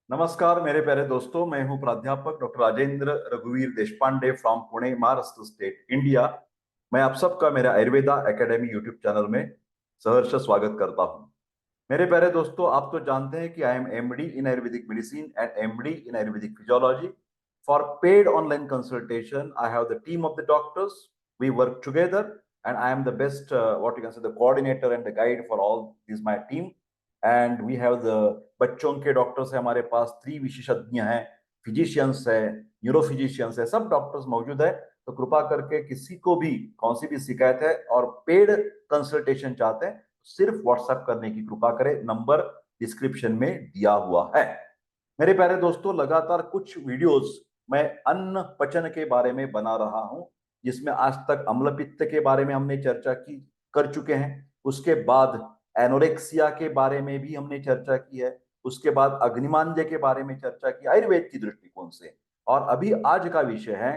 नमस्कार मेरे प्यारे दोस्तों, मैं हूं प्राध्यापक डॉक्टर राजेंद्र रघुवीर Deshpande from Pune, Maharashtra state, India. मैं आप सबका मेरा आयुर्वेदा एकेडमी यूट्यूब चैनल में सहर्ष स्वागत करता हूं। मेरे प्यारे दोस्तों, आप तो जानते हैं कि I am MD in Ayurvedic medicine and MD in Ayurvedic physiology. For paid online consultation I have the team of the doctors. We work together and I am the best, what you can say, the coordinator and the guide for all this my team. And we have the बच्चों के doctors है हमारे पास, 3 विशेषज्ञ हैं, physicians है, neuro physicians है, सब doctors मौजूद है। तो कृपा करके किसी को भी कौन सी भी शिकायत है और पेड कंसल्टेशन चाहते हैं, सिर्फ व्हाट्सएप करने की कृपा करें। नंबर डिस्क्रिप्शन में दिया हुआ है। मेरे प्यारे दोस्तों, लगातार कुछ वीडियोस मैं अन्न पचन के बारे में बना रहा हूं, जिसमें आज तक अम्ल पित्त के बारे में हमने चर्चा की कर चुके हैं। उसके बाद एनोरेक्सिया के बारे में भी हमने चर्चा की है। उसके बाद अग्निमांद्य के बारे में चर्चा की आयुर्वेद की दृष्टिकोण से। और अभी आज का विषय है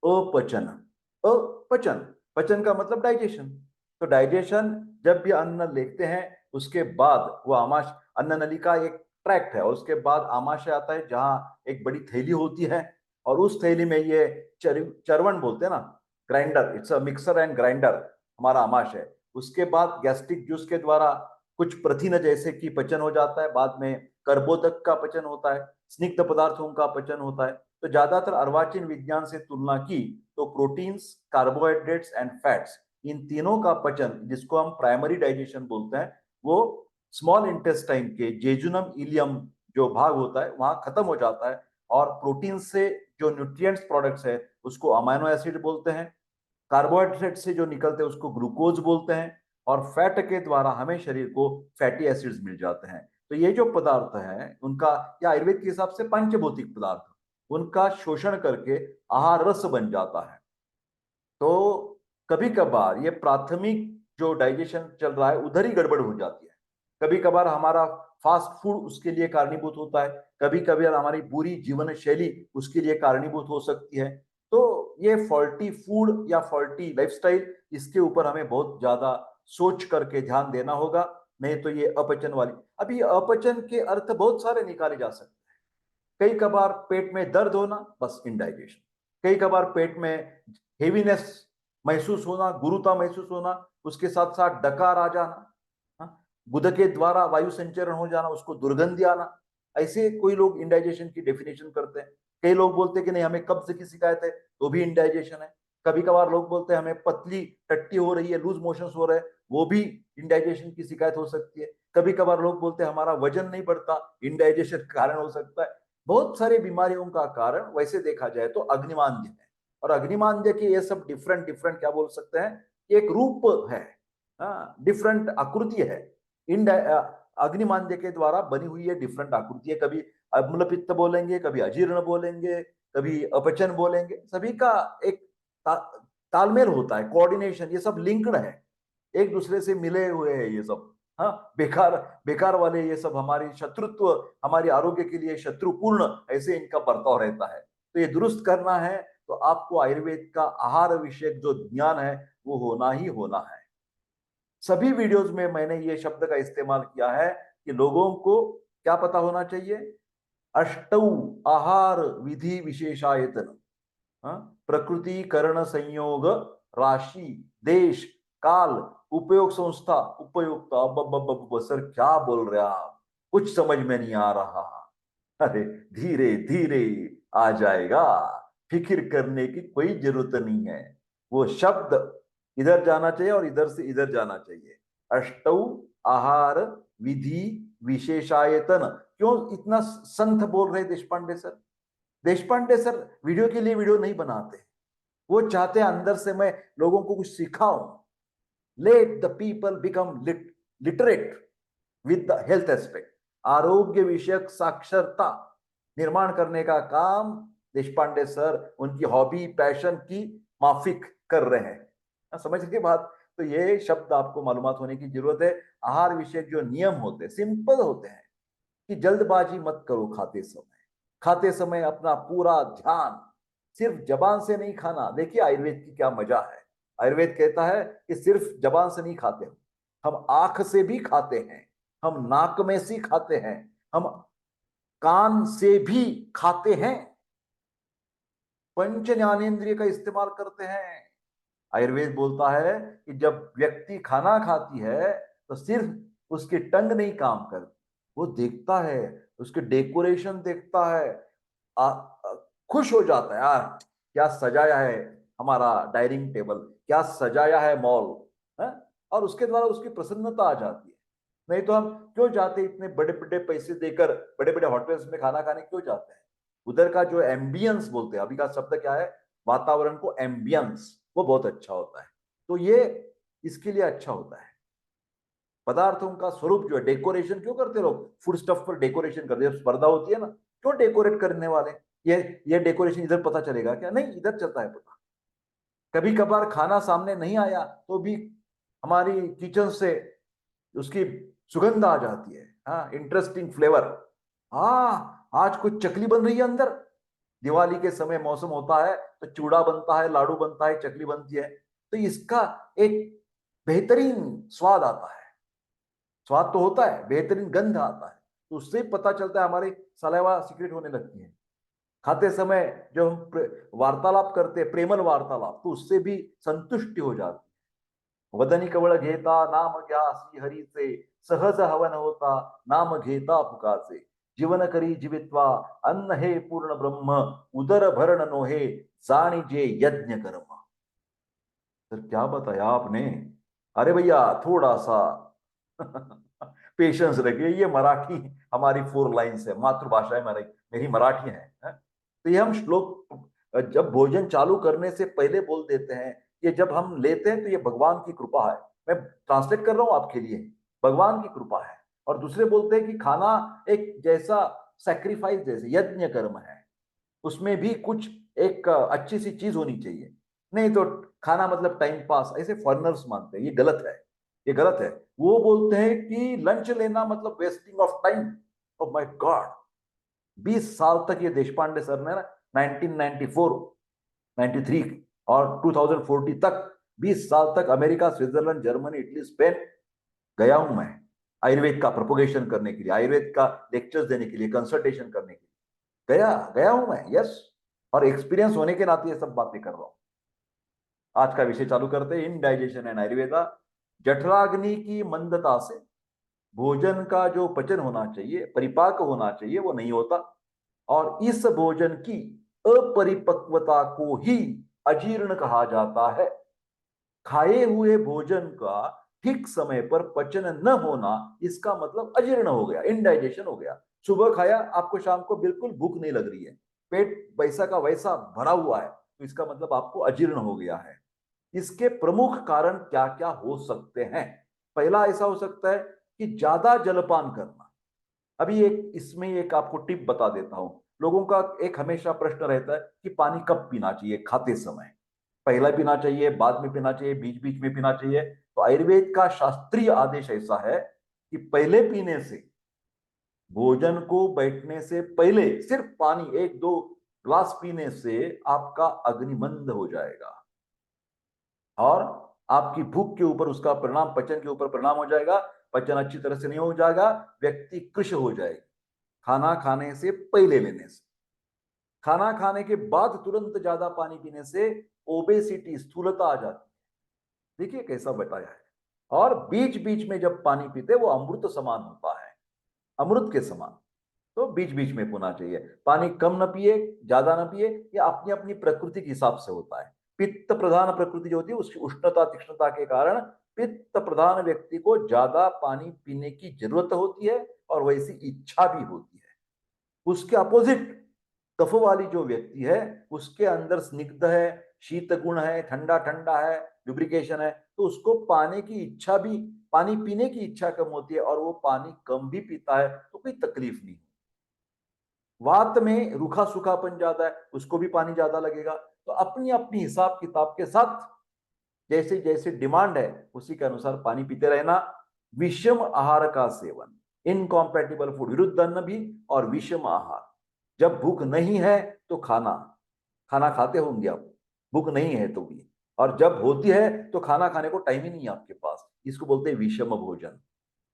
अपचन। अपचन, पचन का मतलब डाइजेशन। तो डाइजेशन, जब भी अन्न लेते हैं उसके बाद वो आमाशय, अन्न नली का एक ट्रैक्ट है, और उसके बाद आमाशय आता है जहां एक बड़ी थैली होती है, और उस थैली में ये चरवण बोलते हैं ना, grinder, it's a mixer and grinder, हमारा आमाशय। उसके बाद गैस्ट्रिक जूस के द्वारा कुछ प्रथिन जैसे कि पचन हो जाता है, बाद में कर्बोदक का पचन होता है, स्निग्ध पदार्थों का पचन होता है। तो ज्यादातर अर्वाचीन विज्ञान से तुलना की तो प्रोटीन्स, कार्बोहाइड्रेट्स एंड फैट्स, इन तीनों का पचन, जिसको हम प्राइमरी डाइजेशन बोलते हैं, वो स्मॉल इंटेस्टाइन के जेजुनम इलियम जो भाग होता है वहां खत्म हो जाता है। और प्रोटीन से जो न्यूट्रिएंट्स प्रोडक्ट्स है उसको अमाइनो एसिड बोलते हैं, कार्बोहाइड्रेट से जो निकलते हैं उसको ग्लूकोज बोलते हैं, और फैट के द्वारा हमें शरीर को फैटी एसिड्स मिल जाते हैं। तो ये जो पदार्थ हैं उनका, या आयुर्वेद के हिसाब से पंचभौतिक पदार्थ, उनका शोषण करके आहार रस बन जाता है। तो कभी कभार ये प्राथमिक जो डाइजेशन चल रहा है उधर ही गड़बड़ हो जाती है। कभी कभार हमारा फास्ट फूड उसके लिए कारणीभूत होता है, कभी कभी हमारी बुरी जीवन शैली उसके लिए कारणीभूत हो सकती है। तो ये फॉल्टी फूड या फॉल्टी लाइफस्टाइल, इसके ऊपर हमें बहुत ज्यादा सोच करके ध्यान देना होगा। नहीं तो ये अपचन वाली, अभी अपचन के अर्थ बहुत सारे निकाले जा सकते हैं। कई कभार पेट में दर्द होना, बस इंडाइजेशन। कई कभार पेट में हेवीनेस महसूस होना, गुरुता महसूस होना, उसके साथ साथ डकार आ जाना, हाँ? गुदा के द्वारा वायु संचरण हो जाना, उसको दुर्गंधि आना, ऐसे कोई लोग इंडाइजेशन की डेफिनेशन करते हैं। कई लोग बोलते हैं कि नहीं हमें कब्ज की शिकायत है, तो भी इंडाइजेशन है। कभी कभार लोग बोलते हैं हमें पतली टट्टी हो रही है, लूज मोशंस हो रहे हैं, वो भी इंडाइजेशन की शिकायत हो सकती है। कभी कभार लोग बोलते हैं हमारा वजन नहीं बढ़ता, इंडाइजेशन कारण हो सकता है। बहुत सारी बीमारियों का कारण वैसे देखा जाए तो अग्निमांद्य है। और अग्निमांद्य के ये सब डिफरेंट डिफरेंट क्या बोल सकते हैं, एक रूप है, डिफरेंट आकृति है। इन अग्निमांद्य के द्वारा बनी हुई है डिफरेंट आकृति है। कभी अम्ल पित्त बोलेंगे, कभी अजीर्ण बोलेंगे, कभी अपचन बोलेंगे। सभी का एक ता, तालमेल होता है, कोऑर्डिनेशन, ये सब लिंक्ड है, एक दूसरे से मिले हुए हैं ये सब। हाँ, बेकार बेकार वाले ये सब हमारी शत्रुत्व, हमारे आरोग्य के लिए शत्रुपूर्ण ऐसे इनका बर्ताव रहता है। तो ये दुरुस्त करना है तो आपको आयुर्वेद का आहार विषयक जो ज्ञान है वो होना ही होना है। सभी वीडियोस में मैंने ये शब्द का इस्तेमाल किया है कि लोगों को क्या पता होना चाहिए। अष्टौ आहार विधि विशेषायतन, हाँ? प्रकृति करण संयोग राशि देश काल उपयोग संस्था उपयोगिता। सर क्या बोल रहे हैं आप, कुछ समझ में नहीं आ रहा। अरे धीरे धीरे आ जाएगा, फिक्र करने की कोई जरूरत नहीं है। वो शब्द इधर जाना चाहिए और इधर से इधर जाना चाहिए। अष्टौ आहार विधि विशेषायतन। क्यों इतना संथ बोल रहे Deshpande sir? Deshpande sir video के लिए वीडियो नहीं बनाते, वो चाहते हैं अंदर से मैं लोगों को कुछ सिखाऊं। Let the people become literate with the health aspect. आरोग्य विषयक साक्षरता निर्माण करने का काम देशपांडे सर उनकी हॉबी पैशन की माफिक कर रहे हैं। समझ के बात? तो ये शब्द आपको मालूमात होने की जरूरत है। आहार विषयक जो नियम होते हैं सिंपल होते हैं, कि जल्दबाजी मत करो खाते समय। खाते समय अपना पूरा ध्यान, सिर्फ जबान से नहीं खाना। देखिए आयुर्वेद की क्या मजा है। आयुर्वेद कहता है कि सिर्फ जबान से नहीं खाते हम आंख से भी खाते हैं, हम नाक में से खाते हैं, हम कान से भी खाते हैं, पंच ज्ञानेंद्रिय का इस्तेमाल करते हैं। आयुर्वेद बोलता है कि जब व्यक्ति खाना खाती है तो सिर्फ उसकी टंग नहीं काम करती, वो देखता है, उसके डेकोरेशन देखता है, आ, आ, खुश हो जाता है, यार क्या सजाया है हमारा डाइनिंग टेबल, क्या सजाया है मॉल है? और उसके द्वारा उसकी प्रसन्नता आ जाती है। नहीं तो हम क्यों जाते इतने बड़े बड़े पैसे देकर बड़े बड़े होटल्स में खाना खाने क्यों जाते हैं? उधर का जो एम्बियंस बोलते हैं, अभी का शब्द क्या है, वातावरण को एम्बियंस, वो बहुत अच्छा होता है। तो ये इसके लिए अच्छा होता है। पदार्थों का स्वरूप जो है, डेकोरेशन क्यों करते लोग, फूड स्टफ पर डेकोरेशन करते हैं, स्पर्धा होती है ना, क्यों डेकोरेट करने वाले, ये डेकोरेशन इधर पता चलेगा क्या, नहीं इधर चलता है पता। कभी कभार खाना सामने नहीं आया तो भी हमारी किचन से उसकी सुगंध आ जाती है, हाँ इंटरेस्टिंग फ्लेवर, हाँ आज कुछ चकली बन रही है अंदर। दिवाली के समय मौसम होता है तो चूड़ा बनता है, लाडू बनता है, चकली बनती है, तो इसका एक बेहतरीन स्वाद आता है। स्वाद तो होता है, बेहतरीन गंध आता है, तो उससे पता चलता है हमारी सलाइवा सीक्रेट होने लगती है। खाते समय जब हम वार्तालाप करते हैं, प्रेमल वार्तालाप, तो उससे भी संतुष्टि हो जाती है। वदनी कवळ घेता नाम घ्या श्री हरीचे, सहज हवन होता नाम घेता फुकाचे, जीवन करी जीवित्वा अन्न हे पूर्ण ब्रह्म, उदर भरण नोहे जाणीजे यज्ञ कर्म। सर क्या बताया आपने, अरे भैया थोड़ा सा पेशेंस रखिए, ये मराठी हमारी 4 लाइन्स है, मातृभाषा है मेरी, मेरी मराठी है? तो ये हम श्लोक जब भोजन चालू करने से पहले बोल देते हैं, ये जब हम लेते हैं तो ये भगवान की कृपा है। मैं ट्रांसलेट कर रहा हूं आपके लिए, भगवान की कृपा है। और दूसरे बोलते हैं कि खाना एक जैसा सैक्रिफाइस, जैसे यज्ञ कर्म है, उसमें भी कुछ एक अच्छी सी चीज होनी चाहिए। नहीं तो खाना मतलब टाइम पास, ऐसे फॉरेनर्स मानते हैं, ये गलत है, ये गलत है। वो बोलते हैं कि लंच लेना मतलब wasting of time. Oh my God, 20 साल तक ये देश पांडे सर ने ना, 1994, 93 और 2040 तक, 20 साल तक America, Switzerland, Germany, Italy, Spain गया हूं मैं, आयुर्वेद का प्रोपोगेशन करने के लिए, आयुर्वेद का लेक्चर्स देने के लिए, कंसल्टेशन करने के लिए गया गया हूं मैं, यस। और एक्सपीरियंस होने के नाते ये सब बातें कर रहा हूं। आज का विषय चालू करते हैं, इनडाइजेशन एंड आयुर्वेदा। जठराग्नि की मंदता से भोजन का जो पचन होना चाहिए, परिपाक होना चाहिए, वो नहीं होता, और इस भोजन की अपरिपक्वता को ही अजीर्ण कहा जाता है। खाए हुए भोजन का ठीक समय पर पचन न होना, इसका मतलब अजीर्ण हो गया, इनडाइजेशन हो गया। सुबह खाया, आपको शाम को बिल्कुल भूख नहीं लग रही है, पेट वैसा का वैसा भरा हुआ है, तो इसका मतलब आपको अजीर्ण हो गया है। इसके प्रमुख कारण क्या क्या हो सकते हैं? पहला ऐसा हो सकता है कि ज्यादा जलपान करना। अभी एक इसमें एक आपको टिप बता देता हूं। लोगों का एक हमेशा प्रश्न रहता है कि पानी कब पीना चाहिए खाते समय, पहला पीना चाहिए, बाद में पीना चाहिए, बीच बीच में पीना चाहिए। तो आयुर्वेद का शास्त्रीय आदेश ऐसा है कि पहले पीने से, भोजन को बैठने से पहले सिर्फ पानी 1-2 ग्लास पीने से आपका अग्निमंद हो जाएगा, और आपकी भूख के ऊपर उसका परिणाम, पचन के ऊपर परिणाम हो जाएगा। पचन अच्छी तरह से नहीं हो जाएगा, व्यक्ति कृश हो जाएगी। खाना खाने से पहले लेने से, खाना खाने के बाद तुरंत ज्यादा पानी पीने से ओबेसिटी, स्थूलता आ जाती है। देखिए कैसा बताया है। और बीच बीच में जब पानी पीते वो अमृत समान होता है, अमृत के समान। तो बीच बीच में पीना चाहिए। पानी कम न पिए, ज्यादा न पिए, ये अपनी अपनी प्रकृति के हिसाब से होता है। पित्त प्रधान प्रकृति जो होती है, उसकी उष्णता तीक्ष्णता के कारण पित्त प्रधान व्यक्ति को ज्यादा पानी पीने की जरूरत होती है, और वैसी इच्छा भी होती है। उसके अपोजिट कफ वाली जो व्यक्ति है, उसके अंदर स्निग्ध है, शीत गुण है, ठंडा ठंडा है, लुब्रिकेशन है, तो उसको पानी की इच्छा भी, पानी पीने की इच्छा कम होती है, और वो पानी कम भी पीता है तो कोई तकलीफ नहीं। वात में रूखा सूखापन ज्यादा है, उसको भी पानी ज्यादा लगेगा। तो अपनी अपनी हिसाब किताब के साथ जैसे जैसे डिमांड है उसी के अनुसार पानी पीते रहना। विषम आहार का सेवन, इनकॉम्पैटिबल फूड, विरुद्ध अन्न भी और विषम आहार। जब भूख नहीं है तो खाना, खाना खाते होंगे आप, भूख नहीं है तो भी, और जब होती है तो खाना खाने को टाइम ही नहीं है आपके पास, इसको बोलते हैं विषम भोजन।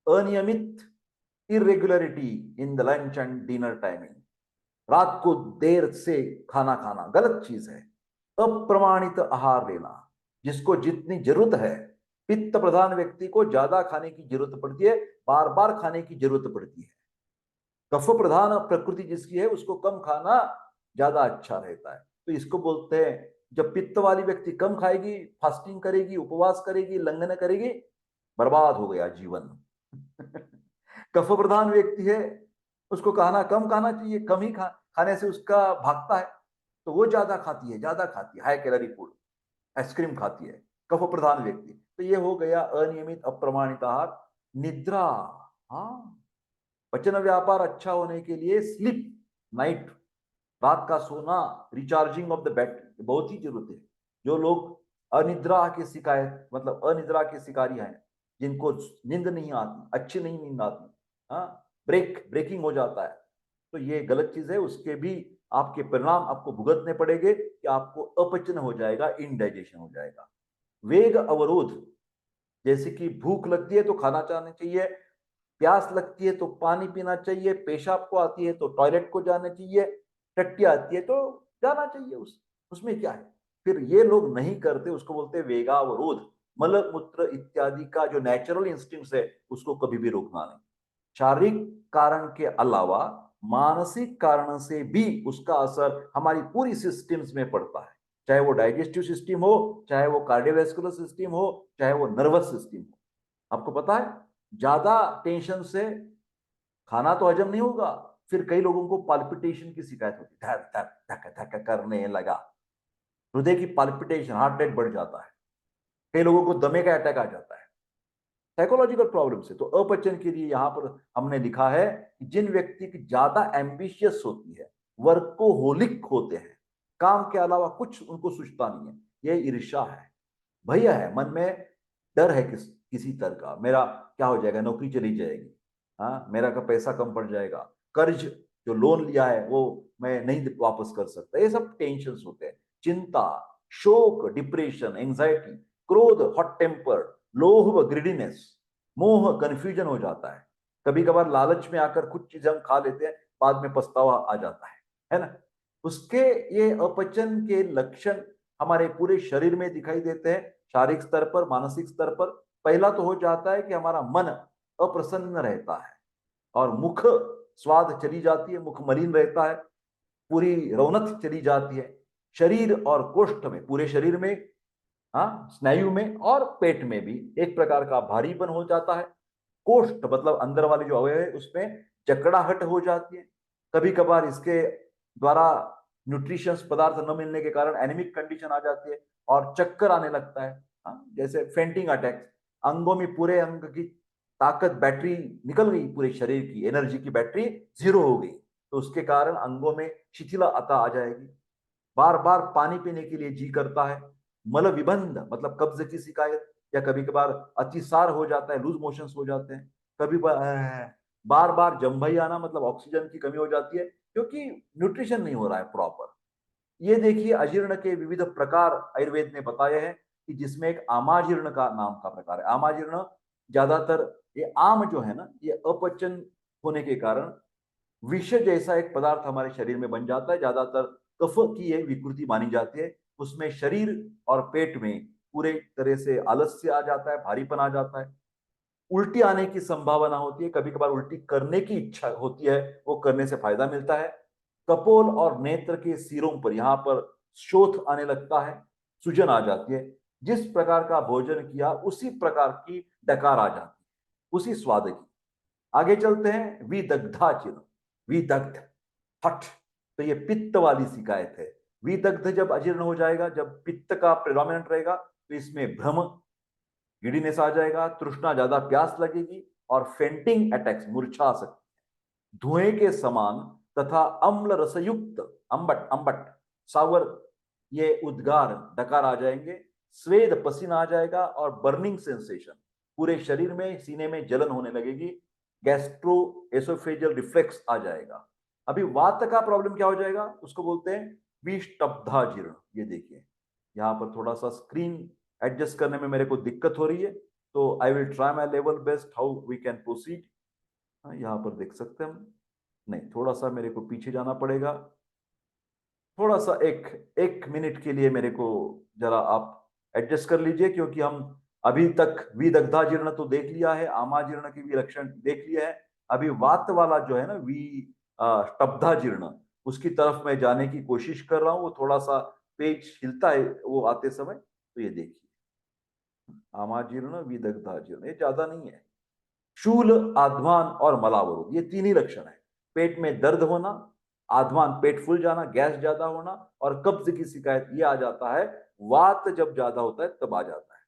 अनियमित irregularity in the lunch and dinner timing, रात को देर से खाना खाना गलत चीज है। अप्रमाणित आहार लेना, जिसको जितनी जरूरत है, पित्त प्रधान व्यक्ति को ज्यादा खाने की जरूरत पड़ती है, बार बार खाने की जरूरत पड़ती है। कफ प्रधान प्रकृति जिसकी है उसको कम खाना ज्यादा अच्छा रहता है। तो इसको बोलते हैं, जब पित्त वाली व्यक्ति कम खाएगी, फास्टिंग करेगी, उपवास करेगी, लंघन करेगी, बर्बाद हो गया जीवन। कफ प्रधान व्यक्ति है, उसको खाना कम खाना चाहिए, कम ही खाने से उसका भागता है, तो वो ज्यादा खाती है, ज्यादा खाती है, हाई कैलोरी फूड, आइसक्रीम खाती है कफ प्रधान व्यक्ति। तो ये हो गया अनियमित अप्रमाणित आहार। निद्रा, हाँ, पचन व्यापार अच्छा होने के लिए स्लीप, नाइट, रात का सोना, रिचार्जिंग ऑफ द बैटरी बहुत ही जरूरत है। जो लोग अनिद्रा के शिकायत मतलब अनिद्रा के शिकारी हैं, जिनको नींद नहीं आती, अच्छी नहीं नींद आती, हाँ, ब्रेकिंग हो जाता है, तो ये गलत चीज है। उसके भी आपके परिणाम आपको भुगतने पड़ेंगे कि आपको अपचन हो जाएगा, इनडाइजेशन हो जाएगा। वेग अवरोध, जैसे कि भूख लगती है तो खाना चाहना चाहिए, प्यास लगती है तो पानी पीना चाहिए, पेशाब को आती है तो टॉयलेट को जाना चाहिए, टट्टी आती है तो जाना चाहिए, उसमें क्या है। फिर ये लोग नहीं करते, उसको बोलते हैं वेगावरोध। मल मूत्र इत्यादि का जो नेचुरल इंस्टिंक्ट है उसको कभी भी रोकना नहीं। शारीरिक कारण के अलावा मानसिक कारण से भी उसका असर हमारी पूरी सिस्टम्स में पड़ता है, चाहे वो डाइजेस्टिव सिस्टम हो, चाहे वो कार्डियोवैस्कुलर सिस्टम हो, चाहे वो नर्वस सिस्टम हो। आपको पता है, ज्यादा टेंशन से खाना तो हजम नहीं होगा, फिर कई लोगों को पाल्पिटेशन की शिकायत होती है, धक धक धक धक करने लगा, हृदय की पाल्पिटेशन, हार्ट रेट बढ़ जाता है, कई लोगों को दमे का अटैक आ जाता है, साइकोलॉजिकल प्रॉब्लम से। तो अपचन के लिए यहां पर हमने लिखा है कि जिन व्यक्ति की ज्यादा एम्बिशियस होती है, वर्कोहोलिक होते हैं, काम के अलावा कुछ उनको सूझता नहीं है, ये ईर्ष्या है, भय है मन में, डर है किसी तरह का, मेरा क्या हो जाएगा, नौकरी चली जाएगी, हाँ, मेरा का पैसा कम पड़ जाएगा, कर्ज जो लोन लिया है वो मैं नहीं वापस कर सकता, ये सब टेंशन होते हैं। चिंता, शोक, डिप्रेशन, एंजाइटी, क्रोध, हॉट टेम्पर, लोभ, ग्रीडीनेस, मोह, कंफ्यूजन हो जाता है। कभी कभार लालच में आकर कुछ चीजें हम खा लेते हैं, बाद में पछतावा आ जाता है ना। उसके ये अपचन के लक्षण हमारे पूरे शरीर में दिखाई देते हैं, शारीरिक स्तर पर, मानसिक स्तर पर। पहला तो हो जाता है कि हमारा मन अप्रसन्न रहता है और मुख स्वाद चली जाती है, मुख मलिन रहता है, पूरी रौनक चली जाती है। शरीर और कोष्ठ में, पूरे शरीर में, हाँ, स्नायु में और पेट में भी एक प्रकार का भारीपन हो जाता है। कोष्ठ मतलब अंदर वाले जो अवयव है उसमें जकड़ाहट हो जाती है। कभी कभार इसके द्वारा न्यूट्रिशंस पदार्थ न मिलने के कारण एनीमिक कंडीशन आ जाती है और चक्कर आने लगता है, हाँ, जैसे फेंटिंग अटैक। अंगों में पूरे अंग की ताकत, बैटरी निकल गई, पूरे शरीर की एनर्जी की बैटरी जीरो हो गई, तो उसके कारण अंगों में शिथिलता आ जाएगी। बार बार पानी पीने के लिए जी करता है। मल विबंध मतलब कब्ज की शिकायत, या कभी कभार अतिसार हो जाता है, लूज मोशंस हो जाते हैं। कभी बार बार जम्भई आना मतलब ऑक्सीजन की कमी हो जाती है, क्योंकि न्यूट्रिशन नहीं हो रहा है प्रॉपर। ये देखिए, अजीर्ण के विविध प्रकार आयुर्वेद ने बताए हैं, कि जिसमें एक आमाजीर्ण का नाम का प्रकार है। आमाजीर्ण ज्यादातर, ये आम जो है ना, ये अपचन होने के कारण विष जैसा एक पदार्थ हमारे शरीर में बन जाता है। ज्यादातर कफ की एक विकृति मानी जाती है, उसमें शरीर और पेट में पूरे तरह से आलस्य आ जाता है, भारीपन आ जाता है, उल्टी आने की संभावना होती है, कभी कभार उल्टी करने की इच्छा होती है, वो करने से फायदा मिलता है। कपोल और नेत्र के सिरों पर यहां पर शोथ आने लगता है, सूजन आ जाती है। जिस प्रकार का भोजन किया उसी प्रकार की डकार आ जाती है, उसी स्वाद की। आगे चलते हैं, विदग्धा चिन्ह, विदग्ध, हठ, तो ये पित्त वाली शिकायत है। विदग्ध जब अजीर्ण हो जाएगा, जब पित्त का प्रेडोमिनेंट रहेगा, तो इसमें भ्रम, गिडीनेस आ जाएगा, तृष्णा, ज्यादा प्यास लगेगी और फेंटिंग अटैक्स, मूर्छा आ सकती है। धुएं के समान तथा अम्ल रसयुक्त, अम्बट अम्बट, सावर, ये उद्गार, डकार आ जाएंगे। स्वेद, पसीना आ जाएगा और बर्निंग सेंसेशन, पूरे शरीर में, सीने में जलन होने लगेगी। गैस्ट्रो एसोफेजियल रिफ्लेक्स आ जाएगा। अभी वात का प्रॉब्लम क्या हो जाएगा, उसको बोलते हैं विष्टब्धाजीर्ण। ये देखिए, यहाँ पर थोड़ा सा स्क्रीन एडजस्ट करने में मेरे को दिक्कत हो रही है, तो I will try my level best how we can proceed. हाँ, यहाँ पर देख सकते हैं हम। नहीं, थोड़ा सा मेरे को पीछे जाना पड़ेगा। थोड़ा सा एक एक मिनट के लिए मेरे को जरा आप एडजस्ट कर लीजिए, क्योंकि हम अभी तक विदग्धा जीर्ण तो देख लिया है, आमाजीर्ण की भी लक्षण देख लिया है। अभी वात वाला जो है ना, स्तब्धा जीर्ण, उसकी तरफ मैं जाने की कोशिश कर रहा हूँ। वो थोड़ा सा पेज हिलता है वो आते समय, तो ये देखिए, आमाजीर्ण विदग्धा जीर्ण, ये ज्यादा नहीं है। शूल, आध्मान और मलावरोध, ये तीन ही लक्षण है। पेट में दर्द होना, आध्मान पेट फूल जाना, गैस ज्यादा होना, और कब्ज की शिकायत ये आ जाता है। वात जब ज्यादा होता है तब आ जाता है।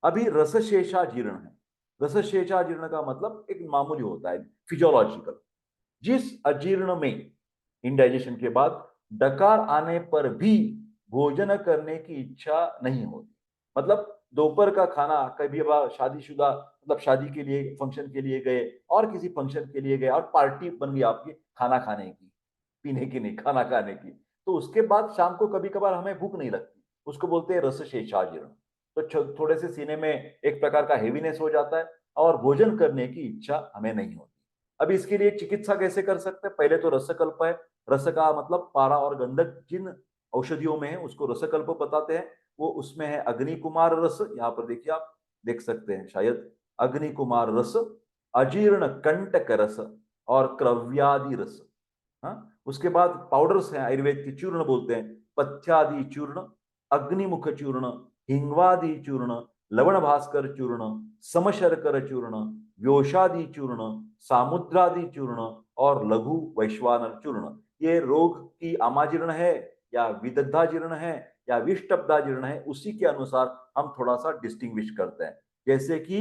अभी रसशेषा जीर्ण है। रसशेषा जीर्ण का मतलब एक मामूली होता है, फिजियोलॉजिकल। जिस अजीर्ण में इंडाइजेशन के बाद डकार आने पर भी भोजन करने की इच्छा नहीं होती, मतलब दोपहर का खाना कभी अब शादीशुदा, मतलब शादी के लिए, फंक्शन के लिए गए, और किसी फंक्शन के लिए गए, और पार्टी बन गई आपकी खाना खाने की, पीने की नहीं, खाना खाने की, तो उसके बाद शाम को कभी कभार हमें भूख नहीं लगती, उसको बोलते हैं रस शेषाजीर्ण। तो थोड़े से सीने में एक प्रकार का हेवीनेस हो जाता है, और भोजन करने की इच्छा हमें नहीं होती। अब इसके लिए चिकित्सा कैसे कर सकते हैं? पहले तो रसकल्प है। रस का मतलब पारा और गंधक जिन औषधियों में है उसको रसकल्प बताते हैं। वो उसमें है अग्नि कुमार रस, यहाँ पर देखिए, आप देख सकते हैं शायद, अग्नि कुमार रस, अजीर्ण कंटक रस, और क्रव्यादि रस। हाँ, उसके बाद पाउडर्स हैं, आयुर्वेद के चूर्ण बोलते हैं, पथ्यादि चूर्ण, अग्निमुख चूर्ण, हिंगवादि चूर्ण, लवण भास्कर चूर्ण, समशर्कर चूर्ण, व्योषादि चूर्ण, सामुद्रादि चूर्ण, और लघु वैश्वानर चूर्ण। ये रोग की आमाजीर्ण है, या विदग्धा जीर्ण है, या विष्टब्धा जीर्ण है, उसी के अनुसार हम थोड़ा सा डिस्टिंग्विश करते हैं। जैसे कि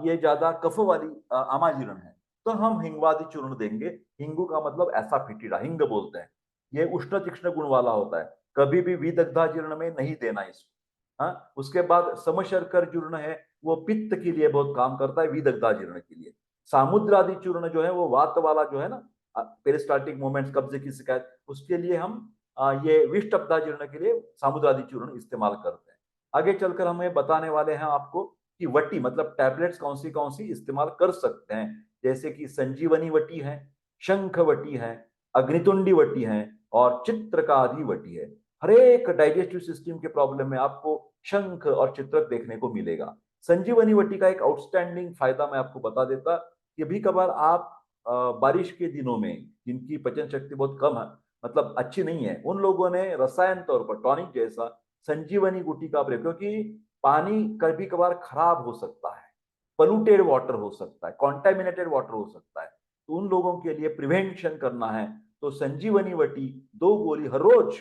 ये ज्यादा कफ वाली आमाजीर्ण है, तो हम हिंगवादी चूर्ण देंगे। हिंगू का मतलब ऐसा फिटीडा, हिंग बोलते हैं। ये उष्ण तीक्ष्ण गुण वाला होता है, कभी भी विदग्धा जीर्ण में नहीं देना इसको। हाँ, उसके बाद समशर्कर चूर्ण है, वो पित्त के लिए बहुत काम करता है, विदग्धा जीर्ण के लिए। सामुद्रादि चूर्ण जो है वो वात वाला जो है ना, पेरिस्टाल्टिक मूवमेंट्स, कब्जे की शिकायत, उसके लिए हम ये विष्टब्धा जीर्ण के लिए सामुद्रादि चूर्ण इस्तेमाल करते हैं। आगे चलकर हमें बताने वाले हैं आपको कि वटी मतलब टैबलेट्स कौन सी इस्तेमाल कर सकते हैं। जैसे कि संजीवनी वटी है, शंख वटी है, अग्नितुंडी वटी है, और चित्रकादि वटी है। हर एक डाइजेस्टिव सिस्टम के प्रॉब्लम में आपको शंख और चित्रक देखने को मिलेगा। संजीवनी वटी का एक आउटस्टैंडिंग फायदा मैं आपको बता देता कि भी कभार आप बारिश के दिनों में, जिनकी पचन शक्ति बहुत कम है, मतलब अच्छी नहीं है, उन लोगों ने रसायन तौर पर टॉनिक जैसा संजीवनी बूटी का प्रयोग, क्योंकि पानी कभी कभार खराब हो सकता है, पोल्यूटेड वाटर हो सकता है, कॉन्टेमिनेटेड वाटर हो सकता है, तो उन लोगों के लिए प्रिवेंशन करना है, तो संजीवनी वटी 2 गोली हर रोज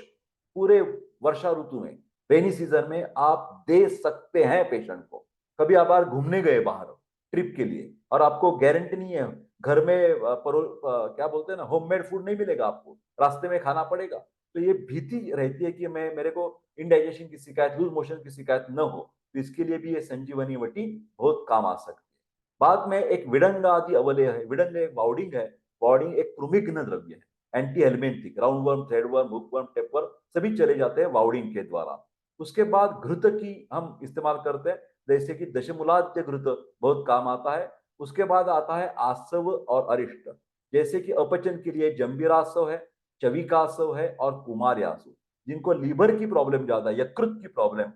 पूरे वर्षा ऋतु में, रेनी सीजन में आप दे सकते हैं पेशेंट को। कभी आप बाहर घूमने गए बाहर ट्रिप के लिए, और आपको गारंटी नहीं है, घर में क्या बोलते हैं ना, होममेड फूड नहीं मिलेगा आपको, रास्ते में खाना पड़ेगा, तो ये भीति रहती है कि मैं, मेरे को इंडाइजेशन की शिकायत, लूज मोशन की शिकायत न हो, तो इसके लिए भी ये संजीवनी वटी बहुत काम आ सकती है। बाद में एक विडंग आदि अवलय है। विडंग एक बाउडिंग है। बाउडिंग एक कृमिघ्न द्रव्य है, anti helminthic, round worm, thread worm, hook worm, tapeworm सभी चले जाते हैं वाउडिंग के द्वारा। उसके बाद घृत की हम इस्तेमाल करते हैं, जैसे कि दशमूलाद्य घृत बहुत काम आता है। उसके बाद आता है आसव और अरिष्ट, जैसे कि अपचन के लिए जंबीरासव है, चविकासव है, और कुमार्यासव। जिनको लीवर की प्रॉब्लम ज्यादा है, यकृत की प्रॉब्लम,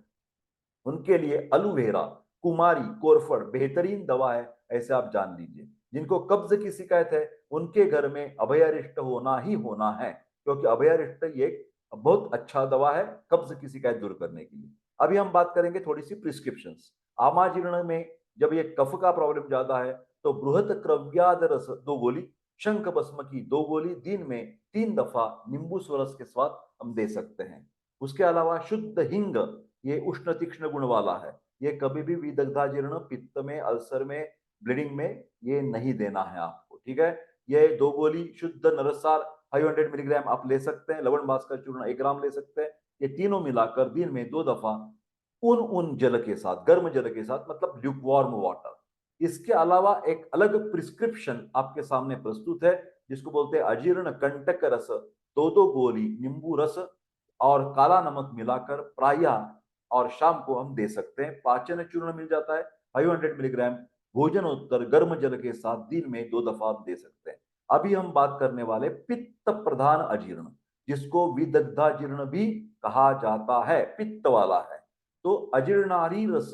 उनके लिए एलोवेरा, कुमारी, कोरफड बेहतरीन दवा है, ऐसे आप जान लीजिए। जिनको कब्ज की शिकायत है, उनके घर में अभयारिष्ट होना ही होना है, क्योंकि अभयारिष्ट ये बहुत अच्छा दवा है कब्ज की शिकायत दूर करने के लिए। अभी हम बात करेंगे थोड़ी सी प्रिस्क्रिप्शन। आमाजीर्ण में जब ये कफ का प्रॉब्लम ज्यादा है, तो बृहत क्रव्याद रस 2 गोली, शंख भस्म की 2 गोली दिन में 3 दफा नींबू स्वरस के साथ हम दे सकते हैं। उसके अलावा शुद्ध हिंग, ये उष्ण तीक्ष्ण गुण वाला है, ये कभी भी विदग्धा जीर्ण, पित्त में, अल्सर में, ब्लीडिंग में ये नहीं देना है आपको, ठीक है। ये 2 गोली शुद्ध नरसार 500 मिलीग्राम आप ले सकते हैं, लवण भास्कर चूर्ण 1 ग्राम ले सकते हैं। ये तीनों मिलाकर दिन में 2 दफा उन उन जल के साथ, गर्म जल के साथ, मतलब ल्यूकवार्म वाटर। इसके अलावा एक अलग प्रिस्क्रिप्शन आपके सामने प्रस्तुत है, जिसको बोलते हैं अजीर्ण कंटक रस, 2 गोली नींबू रस और काला नमक मिलाकर प्रायः और शाम को हम दे सकते हैं। पाचन चूर्ण मिल जाता है 500 मिलीग्राम, भोजनोत्तर गर्म जल के साथ दिन में 2 दफा आप दे सकते हैं। अभी हम बात करने वाले पित्त प्रधान अजीर्ण, जिसको विदग्धाजीर्ण भी कहा जाता है, पित्त वाला है। तो अजीर्णारी रस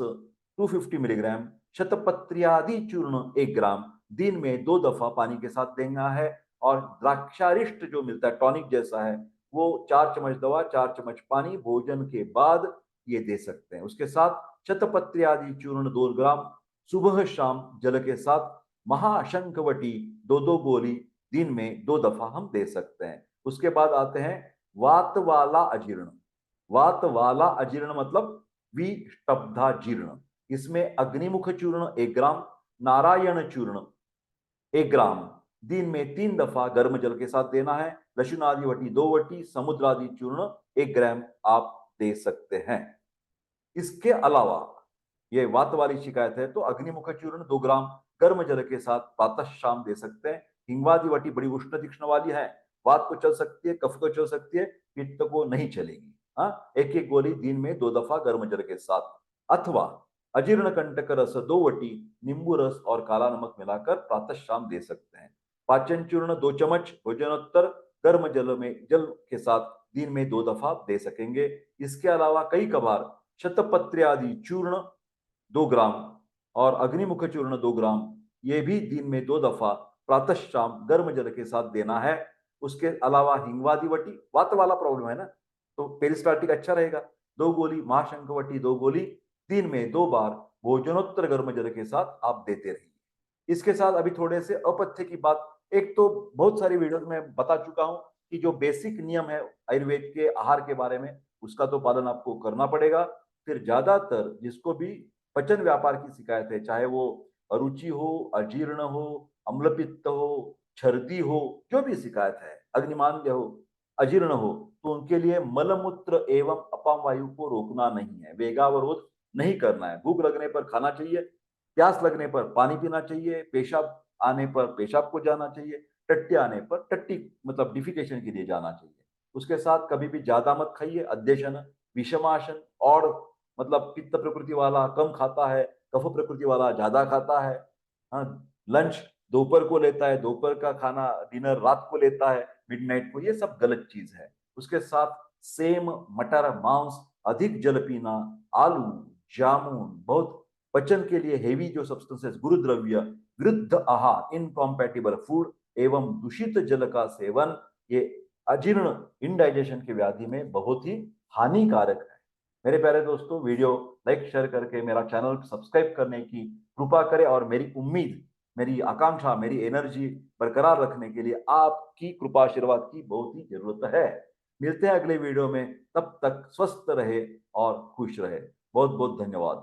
250 मिलीग्राम, शतपत्र्यादि चूर्ण 1 ग्राम दिन में 2 दफा पानी के साथ देना है। और द्राक्षारिष्ट जो मिलता है टॉनिक जैसा है, वो 4 चम्मच दवा 4 चम्मच पानी भोजन के बाद ये दे सकते हैं। उसके साथ शतपत्र्यादि चूर्ण 2 ग्राम सुबह शाम जल के साथ। महाशंखवटी 2 2 गोली दिन में 2 दफा हम दे सकते हैं। उसके बाद आते हैं वात वाला अजीर्ण। वात वाला अजीर्ण मतलब विष्टब्धाजीर्ण। इसमें अग्निमुख चूर्ण 1 ग्राम, नारायण चूर्ण 1 ग्राम दिन में 3 दफा गर्म जल के साथ देना है। लहसुन आदि वटी 2 वटी, समुद्र आदि चूर्ण 1 ग्राम आप दे सकते हैं। इसके अलावा ये वात वाली शिकायत है तो अग्निमुख चूर्ण 2 ग्राम गर्म जल के साथ प्रातः शाम दे सकते हैं। हिंगवादी वटी बड़ी उष्ण तीक्ष्ण वाली है, वात को चल सकती है, कफ को चल सकती है, पित्त को नहीं चलेगी। हाँ, एक एक गोली दिन में 2 दफा गर्म जल के साथ। अथवा अजीर्ण कंटक रस 2 वटी, नींबू रस और काला नमक मिलाकर प्रातः शाम दे सकते हैं। पाचन चूर्ण 2 चम्मच भोजनोत्तर गर्म जल के साथ दिन में 2 दफा दे सकेंगे। इसके अलावा कई कभार शतपत्र्यादि चूर्ण 2 ग्राम और अग्निमुख चूर्ण 2 ग्राम ये भी दिन में 2 दफा प्रातः शाम गर्म जल के साथ देना है। उसके अलावा हिंगवादी वटी, वात वाला प्रॉब्लम है ना, तो पेरिस्टाल्टिक अच्छा रहेगा, 2 गोली, महाशंखवटी 2 गोली दिन में 2 बार भोजनोत्तर गर्म जल के साथ आप देते रहिए। इसके साथ अभी थोड़े से अपथ्य की बात। एक तो बहुत सारी वीडियो में बता चुका हूं कि जो बेसिक नियम है आयुर्वेद के आहार के बारे में, उसका तो पालन आपको करना पड़ेगा। फिर ज्यादातर जिसको भी पचन व्यापार की शिकायत है, चाहे वो अरुचि हो, अजीर्ण हो, अम्लपित्त हो, छर्दी हो, जो भी शिकायत है, अग्निमांद्य हो, अजीर्ण हो, तो उनके लिए मलमूत्र एवं अपाम वायु को रोकना नहीं है, वेगावरोध नहीं करना है। भूख लगने पर खाना चाहिए, प्यास लगने पर पानी पीना चाहिए, पेशाब आने पर पेशाब को जाना चाहिए, टट्टी आने पर टट्टी मतलब डिफिकेशन के लिए जाना चाहिए। उसके साथ कभी भी ज्यादा मत खाइए, अध्यशन, विषमाशन और मतलब पित्त प्रकृति वाला कम खाता है, कफ प्रकृति वाला ज्यादा खाता है। हाँ, लंच दोपहर को लेता है, दोपहर का खाना डिनर रात को लेता है, मिडनाइट को, ये सब गलत चीज है। उसके साथ सेम, मटर, मांस, अधिक जल पीना, आलू, जामुन, बहुत पचन के लिए हेवी जो सब्सटेंसेस, गुरुद्रव्य, वृद्ध आहार, इनकॉम्पैटिबल फूड एवं दूषित जल का सेवन, ये अजीर्ण इनडाइजेशन की व्याधि में बहुत ही हानिकारक है। मेरे प्यारे दोस्तों, वीडियो लाइक शेयर करके मेरा चैनल सब्सक्राइब करने की कृपा करें। और मेरी उम्मीद, मेरी आकांक्षा, मेरी एनर्जी बरकरार रखने के लिए आपकी कृपा आशीर्वाद की बहुत ही जरूरत है। मिलते हैं अगले वीडियो में, तब तक स्वस्थ रहे और खुश रहे। बहुत बहुत धन्यवाद।